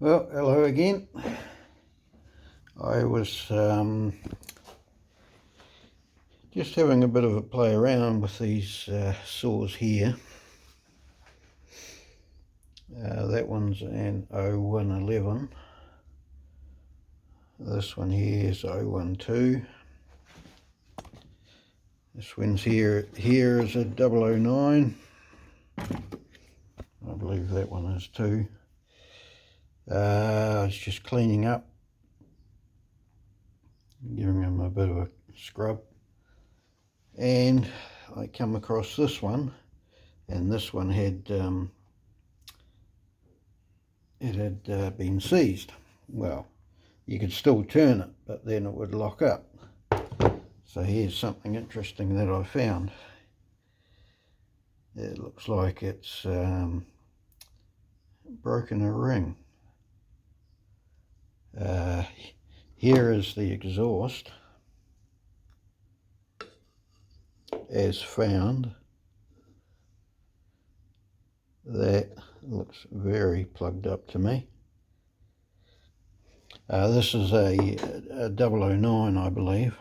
Well, hello again. I was just having a bit of a play around with these saws here. That one's an 0111. This one here is 012. This one's here is a 009. I believe that one is too. It's just cleaning up, giving them a bit of a scrub, and I come across this one, and this one had been seized. Well, you could still turn it, but then it would lock up. So here's something interesting that I found. It looks like it's broken a ring. Here is the exhaust as found. That looks very plugged up to me. This is a 009, I believe.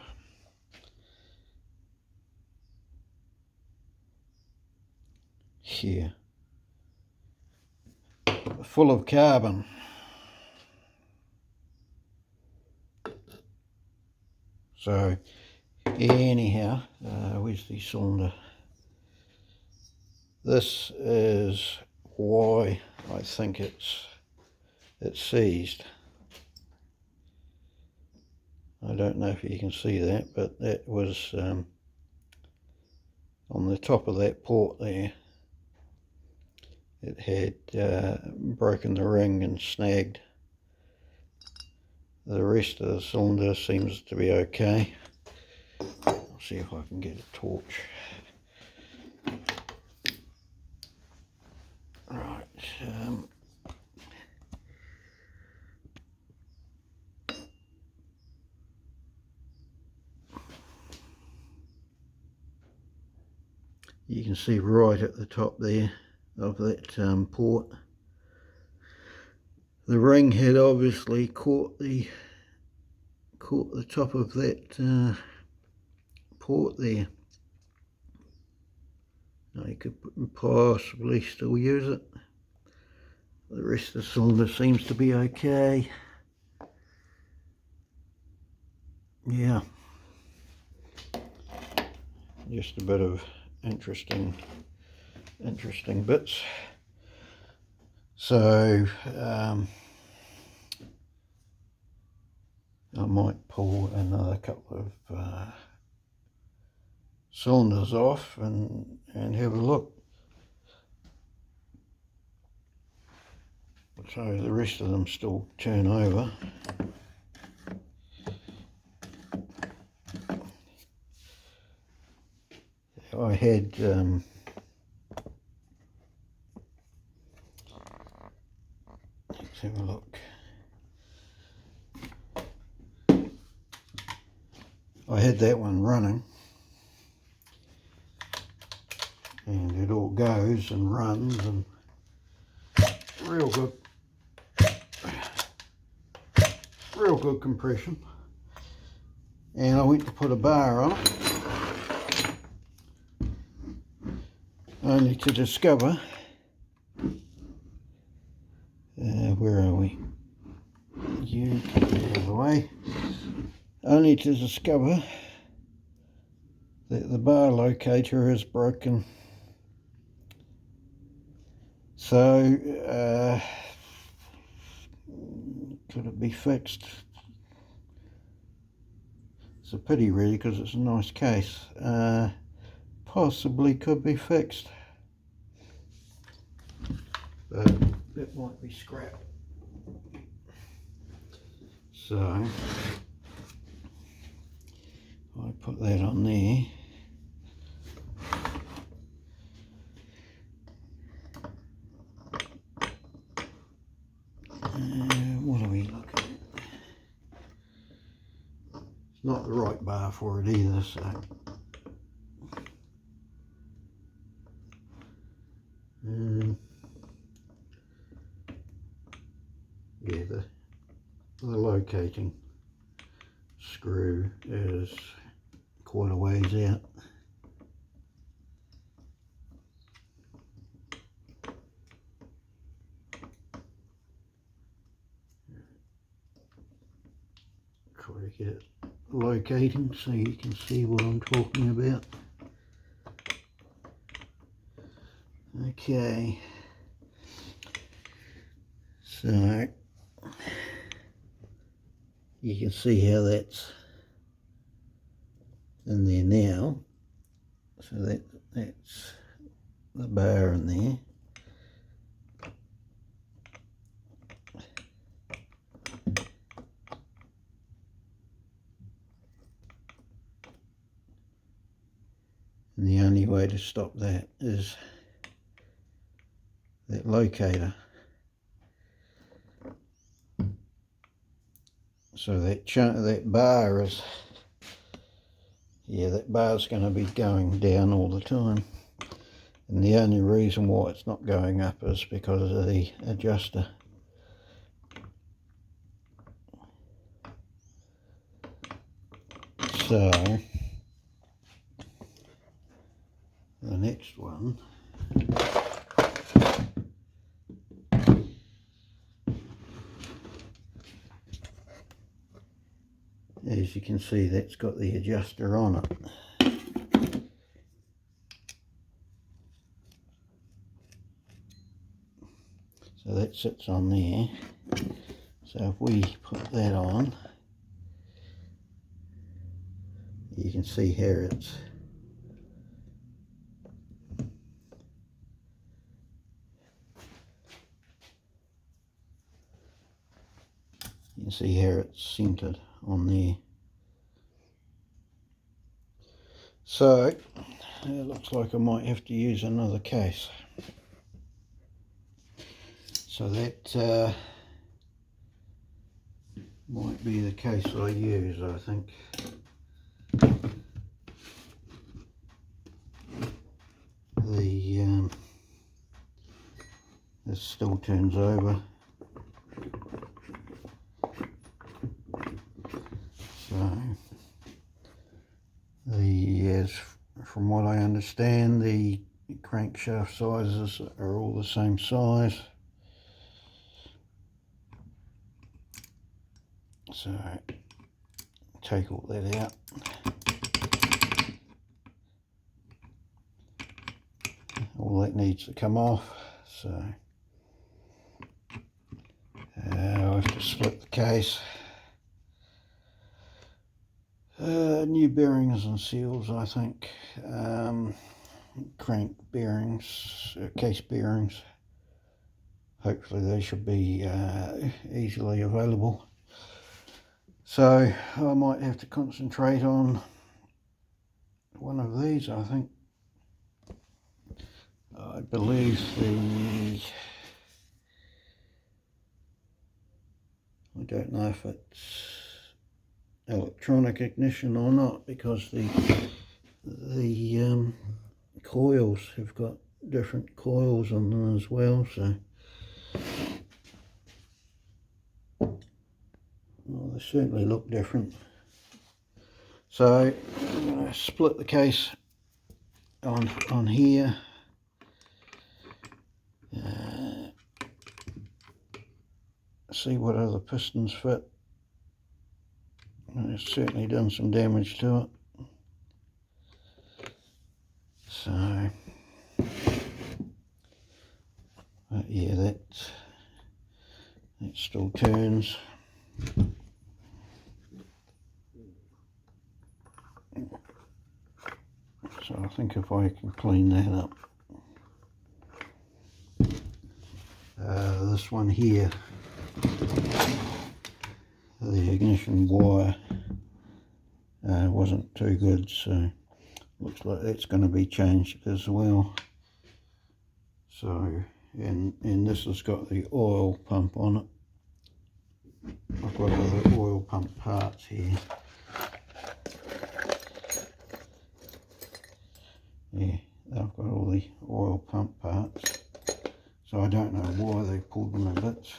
Here, full of carbon. So anyhow, where's the cylinder? This is why I think it's seized. I don't know if you can see that, but that was on the top of that port there. It had broken the ring and snagged. The rest of the cylinder seems to be okay. I'll see if I can get a torch. Right. You can see right at the top there of that port, the ring had obviously caught the top of that port there. Now you could possibly still use it. The rest of the cylinder seems to be okay. Yeah, just a bit of interesting bits. So I might pull another couple of cylinders off and have a look. So the rest of them still turn over. I had let's have a look. I had that one running, and it all goes and runs and real good compression. And I went to put a bar on it, only to discover, where are we? You get out of the way. Only to discover that the bar locator is broken. So could it be fixed? It's a pity really, because it's a nice case. Possibly could be fixed, but it might be scrapped. So I put that on there. What are we looking at? It's not the right bar for it either, so yeah, the locating screw is quite a ways out. Try to get it locating so you can see what I'm talking about. Okay, so you can see how that's in there now. So that's the bar in there. And the only way to stop that is that locator. So that bar is, yeah, that bar's going to be going down all the time. And the only reason why it's not going up is because of the adjuster. So the next one as you can see, that's got the adjuster on it. So that sits on there. So if we put that on, you can see here it's centered on there. So it looks like I might have to use another case. So that might be the case I use, I think. This still turns over. So from what I understand, the crankshaft sizes are all the same size. So take all that out. All that needs to come off. So I'll have to split the case. New bearings and seals, I think. Crank bearings, case bearings. Hopefully they should be easily available. So I might have to concentrate on one of these, I think. I believe I don't know if it's electronic ignition or not, because the coils have got different coils on them as well, so well, they certainly look different. So I'm going to split the case on here. See what other pistons fit. It's certainly done some damage to it. So yeah, that still turns. So I think if I can clean that up. This one here, the ignition wire wasn't too good, so looks like that's going to be changed as well. So and this has got the oil pump on it. I've got all the oil pump parts here. Yeah, I've got all the oil pump parts. So I don't know why they pulled them a bit.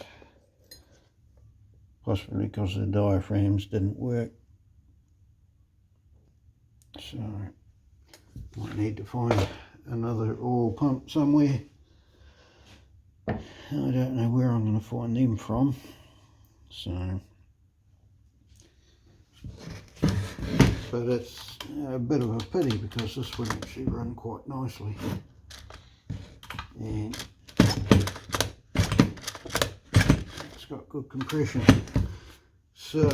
possibly because the diaphragms didn't work. So might need to find another oil pump somewhere. I don't know where I'm going to find them from, so but it's a bit of a pity because this would actually run quite nicely, and it's got good compression. So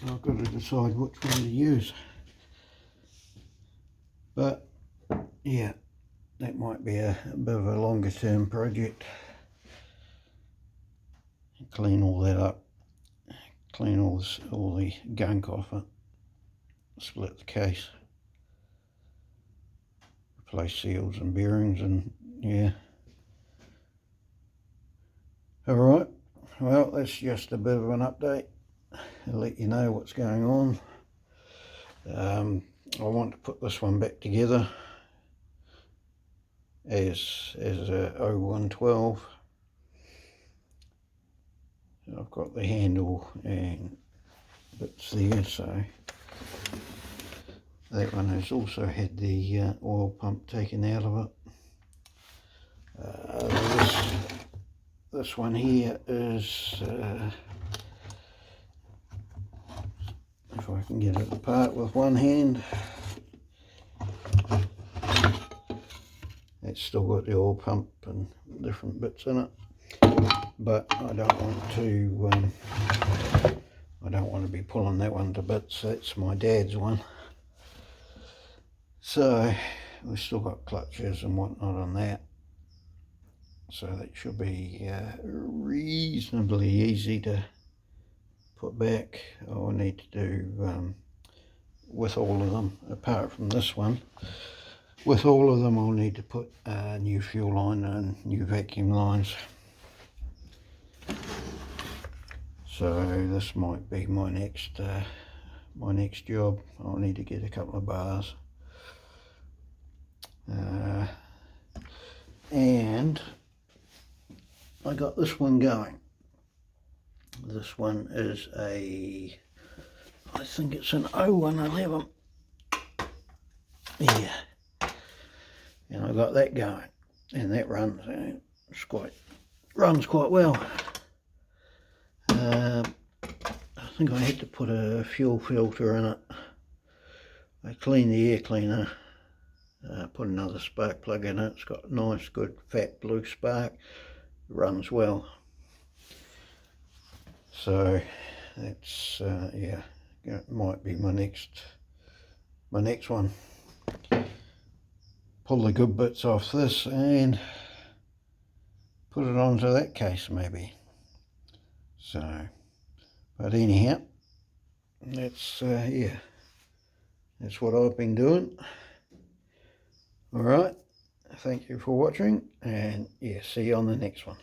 I've got to decide which one to use, but yeah, that might be a bit of a longer term project. Clean all that up, clean all the gunk off it, split the case, replace seals and bearings, and yeah. Alright, well, that's just a bit of an update. I'll let you know what's going on. I want to put this one back together as a 0112. I've got the handle and bits there, so that one has also had the oil pump taken out of it. This one here is, if I can get it apart with one hand, it's still got the oil pump and different bits in it, but I don't want to be pulling that one to bits. That's my dad's one, so we've still got clutches and whatnot on that, so that should be reasonably easy to put back. All I need to do with all of them, apart from this one, with all of them I'll need to put a new fuel line and new vacuum lines. So this might be my next job. I'll need to get a couple of bars. And I got this one going. This one is I think it's an 0111. Yeah. And I got that going, and that runs quite well. I think I had to put a fuel filter in it. I cleaned the air cleaner, put another spark plug in it. It's got a nice good fat blue spark. It runs well. So that's yeah, it might be my next one. Pull the good bits off this and put it onto that case maybe. So, but anyhow, that's yeah, that's what I've been doing. Alright, thank you for watching, and yeah, see you on the next one.